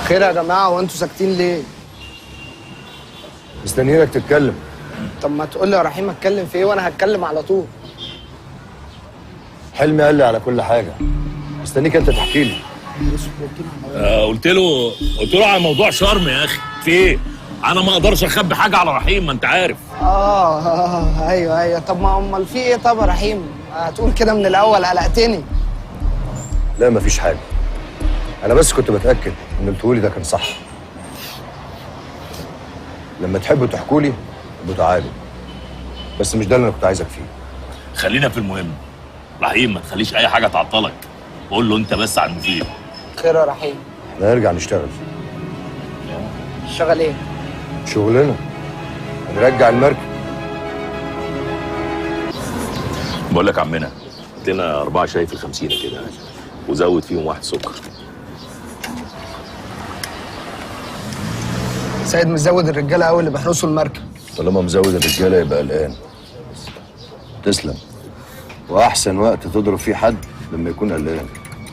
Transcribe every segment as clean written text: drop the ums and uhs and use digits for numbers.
خير يا جماعه، هو انتوا ساكتين ليه؟ مستنيينك تتكلم. طب ما تقول لي يا رحيم اتكلم في ايه وانا هتكلم على طول. حلمي قال لي على كل حاجه، مستنيك انت تحكي لي. قلت له على موضوع شرم يا اخي. في ايه؟ انا ما اقدرش اخبي حاجه على رحيم، ما انت عارف. ايوه. طب ما امال في ايه؟ طب يا رحيم هتقول كده من الاول، قلقتني. لا مفيش حاجه، انا بس كنت بتاكد ان اللي تقولي ده كان صح. لما تحبوا تحكوا لي ابقوا تعالوا، بس مش ده اللي انا كنت عايزك فيه. خلينا في المهم. رحيم ما تخليش اي حاجه تعطلك، قول له انت بس على المفيد. خير يا رحيم؟ احنا هنرجع نشتغل. شغال ايه؟ شغلنا هنرجع المركب. بقول لك عمنا، هات لنا 4 شاي في ال50 كده، وزود فيهم 1 سكر. سيد مزود الرجاله قوي اللي بيحرسوا المركب. طالما مزود الرجاله يبقى قلقان. تسلم. واحسن وقت تضرب فيه حد لما يكون قلقان.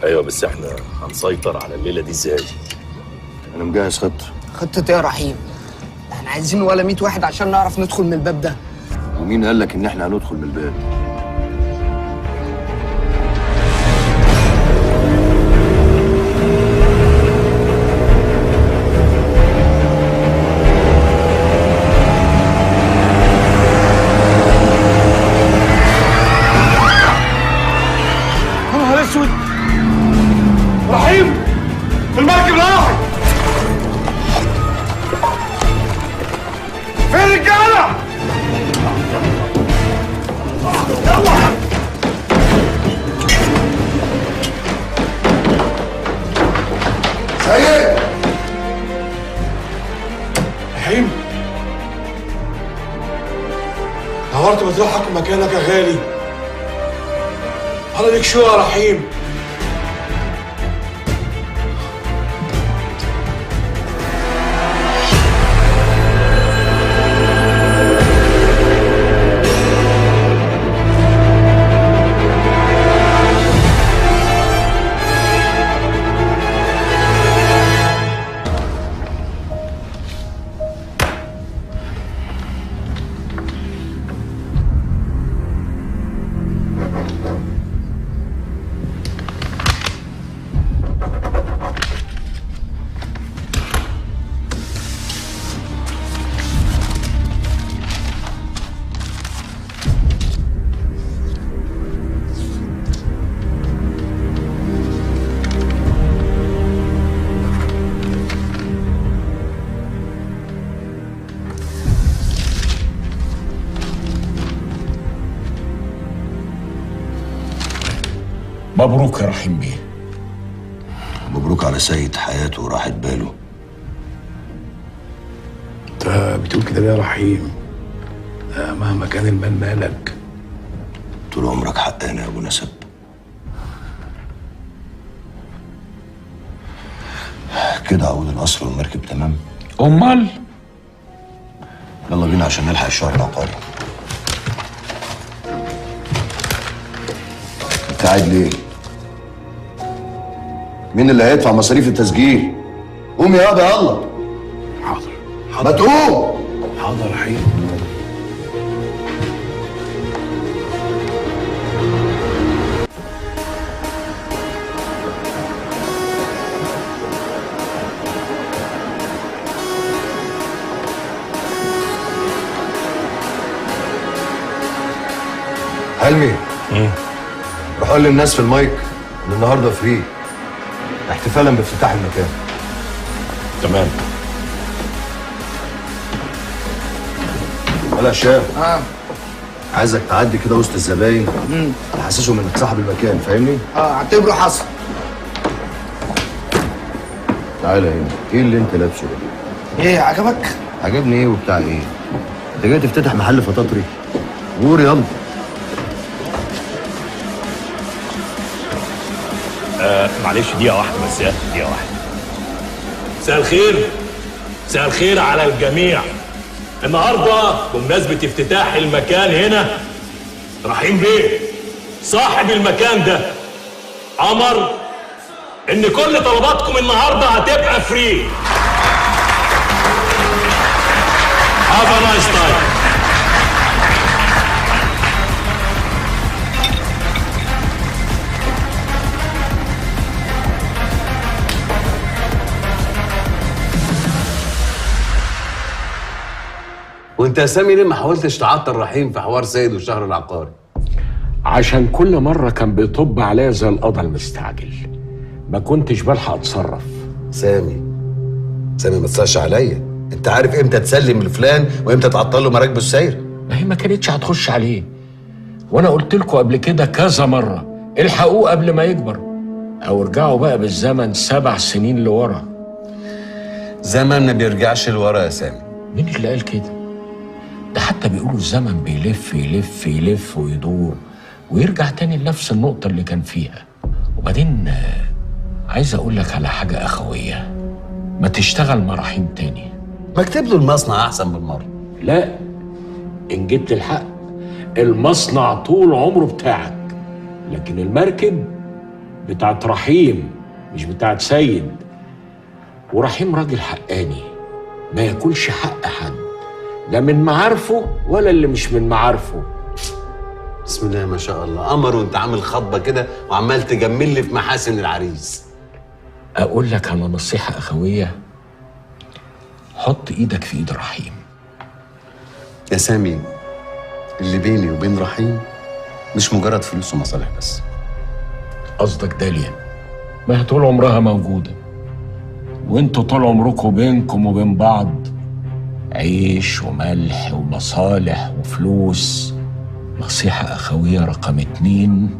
ايوه بس احنا هنسيطر على الليله دي ازاي؟ انا مجهز خطه. خطه ايه يا رحيم؟ احنا عايزين ولا 100 واحد عشان نعرف ندخل من الباب ده. ومين قال لك ان احنا هندخل من الباب؟ رحيم المركب راحت. فين الرجاله؟ يلا سيد. رحيم نورت مطرحك ومكانك يا غالي. على ليك شو يا رحيم. مبروك يا رحيم بيه. مبروك على سيد، حياته وراحت باله. انت بتقول كده ليه يا رحيم؟ مهما كان المال مالك. طول عمرك حقاني يا ابو نسب. كده عقود القصر والمركب تمام؟ امال يلا بينا عشان نلحق الشهر العقاري. انت قاعد ليه؟ مين اللي هيدفع مصاريف التسجيل؟ قوم يا ابا يلا. حاضر ما تقوم. حاضر يا رحيم. حلمي. روح قول للناس في المايك ان النهارده فري احتفالا بافتتاح المكان. تمام. ولا شاب. عايزك تعدي كده وسط الزباين تحسسهم انك صاحب المكان، فاهمني؟ اعتبره حصل. تعالى هنا، ايه اللي انت لابسه ده؟ ايه عجبك؟ عجبني ايه وبتاع ايه؟ انت جاي تفتتح محل فطاطري؟ قول يلا. معلش دقيقة واحدة بس يا دقيقة واحدة. مساء الخير. مساء الخير على الجميع. النهارده بمناسبة افتتاح المكان هنا، رحيم بيه صاحب المكان ده أمر ان كل طلباتكم النهارده هتبقى فري. Have a nice time. وانت يا سامي ليه ما حاولتش تعطل رحيم في حوار سيد والشهر العقاري؟ عشان كل مرة كان بيطب عليا زي القضا المستعجل، ما كنتش بلحق اتصرف. سامي ما تصحش عليا، انت عارف امتى تسلم لفلان وامتى تعطل له مراكبه السير؟ ما هي ما كانتش هتخش عليه، وانا قلت لكم قبل كده كذا مرة الحقوه قبل ما يكبر، او ارجعوا بقى بالزمن 7 سنين لورا. زمن ما بيرجعش لورا يا سامي. مين اللي قال كده؟ ده حتى بيقولوا الزمن بيلف يلف يلف ويدور ويرجع تاني لنفس النقطة اللي كان فيها. وبعدين عايز اقول لك على حاجة اخوية، ما تشتغل مع رحيم تاني. ما اكتب له المصنع احسن بالمرة. لا، ان جبت الحق المصنع طول عمره بتاعك، لكن المركب بتاعت رحيم مش بتاعت سيد. ورحيم راجل حقاني ما ياكلش حق حد، لا من معارفه ولا اللي مش من معارفه. بسم الله ما شاء الله، قمر وانت عامل خطبه كده وعمال تجمل لي في محاسن العريس. اقول لك على نصيحة اخوية، حط ايدك في ايد رحيم. يا سامي اللي بيني وبين رحيم مش مجرد فلوس ومصالح بس. قصدك داليا؟ ما هي طول عمرها موجودة، وانتوا طول عمركم بينكم وبين بعض عيش وملح ومصالح وفلوس. نصيحة أخوية رقم 2،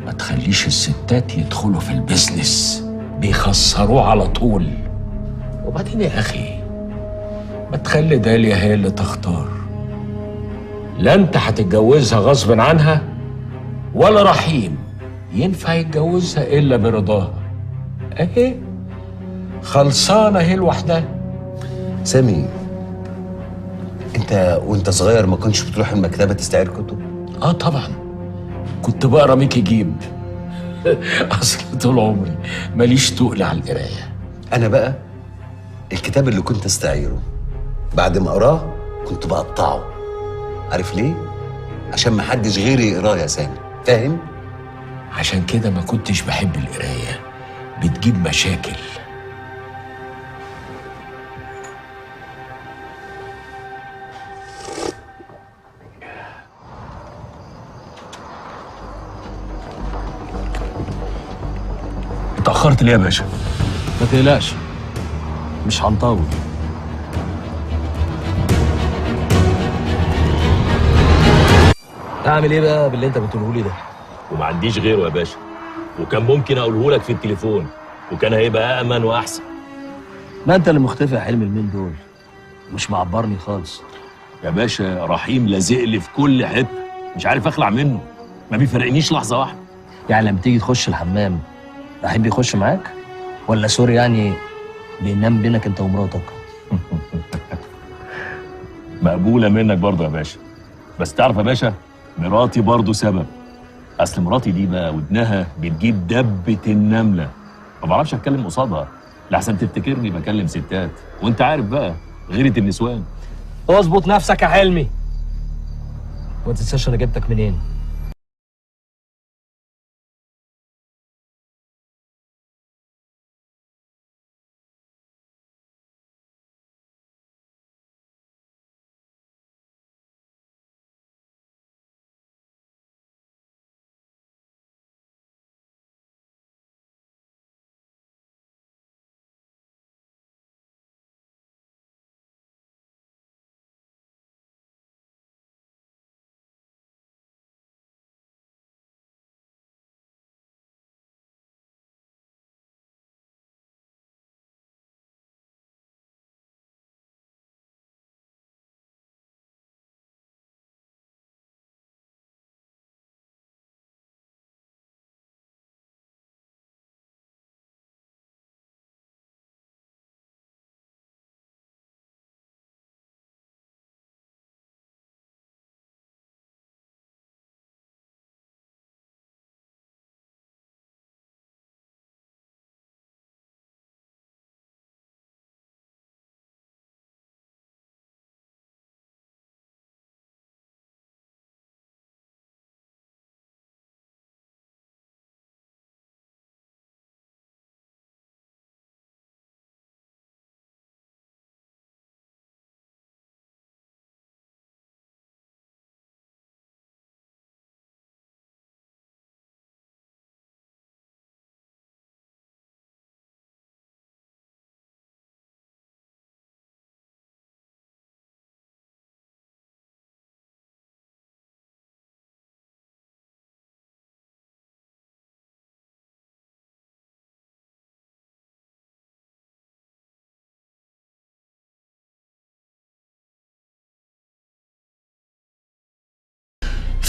ما تخليش الستات يدخلوا في البيزنس، بيخسروه على طول. وبعدين يا أخي ما تخلي داليا هي اللي تختار، لا انت هتتجوزها غصب عنها ولا رحيم ينفع يتجوزها إلا برضاها. اهي خلصانة هي لوحدها. سامي انت وانت صغير ما كنتش بتروح المكتبه تستعير كتب؟ طبعا كنت بقرا ميكي جيب. اصل طول عمري ماليش تقل على القرايه. انا بقى الكتاب اللي كنت استعيره بعد ما اقراه كنت بقطعه. عارف ليه؟ عشان ما حدش غيري يقراه يا سامي، فاهم؟ عشان كده ما كنتش بحب القرايه، بتجيب مشاكل. اتأخرت ليه يا باشا؟ ما تقلقش مش هنطول. اعمل ايه بقى باللي انت بتقوله لي ده؟ وما عنديش غيره يا باشا، وكان ممكن اقوله لك في التليفون وكان هيبقى أأمن وأحسن. ما انت اللي مختفي يا حلمي اليومين دول، مش معبرني خالص. يا باشا رحيم لازق لي في كل حتة، مش عارف أخلع منه، ما بيفرقنيش لحظة واحدة. يعني لما تيجي تخش الحمام رحيم بيخش معاك؟ ولا سوري يعني بينام بينك انت ومراتك؟ مقبولة منك برضه يا باشا، بس تعرف يا باشا مراتي برضه سبب. أصل مراتي دي بقى ودنها بتجيب دبة النملة، ما بعرفش أتكلم قصادها لحسن تفتكرني بكلم ستات، وأنت عارف بقى غيرة النسوان. اظبط نفسك يا حلمي، وما تنساش انا جبتك منين.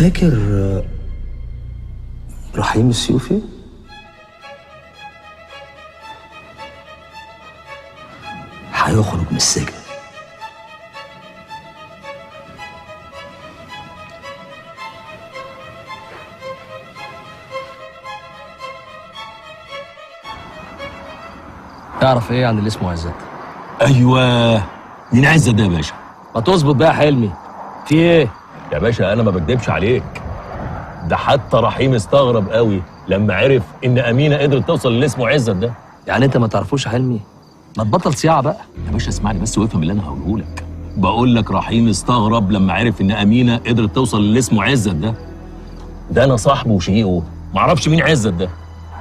فاكر رحيم السيوفي؟ هيخرج من السجن. تعرف ايه عن اللي اسمه عزت؟ ايوه، مين عزت ده يا باشا؟ ما تظبط بقى يا حلمي، في ايه؟ يا باشا انا ما بكدبش عليك، ده حتى رحيم استغرب قوي لما عرف ان امينه قدرت توصل للي اسمه عزت ده. يعني انت ما تعرفوش يا حلمي؟ ما تبطل صياعه بقى. يا باشا اسمعني بس وافهم اللي انا هقوله لك. بقول لك رحيم استغرب لما عرف ان امينه قدرت توصل للي اسمه عزت ده. ده انا صاحبه وشقيقه، ما اعرفش مين عزت ده.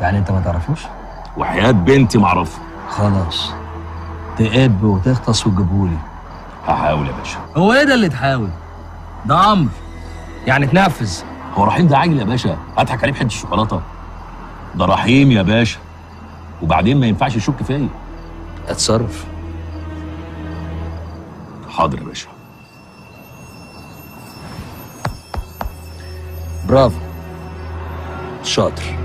يعني انت ما تعرفوش؟ وحياه بنتي ما اعرفه. خلاص، تقب وتغطس وتجيبهولي. هحاول يا باشا. هو ايه ده اللي تحاول؟ ده امر، يعني تنفذ. هو رحيم ده عاجل يا باشا؟ هضحك عليه بحته الشوكولاته؟ ده رحيم يا باشا، وبعدين ما ينفعش يشك فيا. اتصرف. حاضر يا باشا. برافو، شاطر.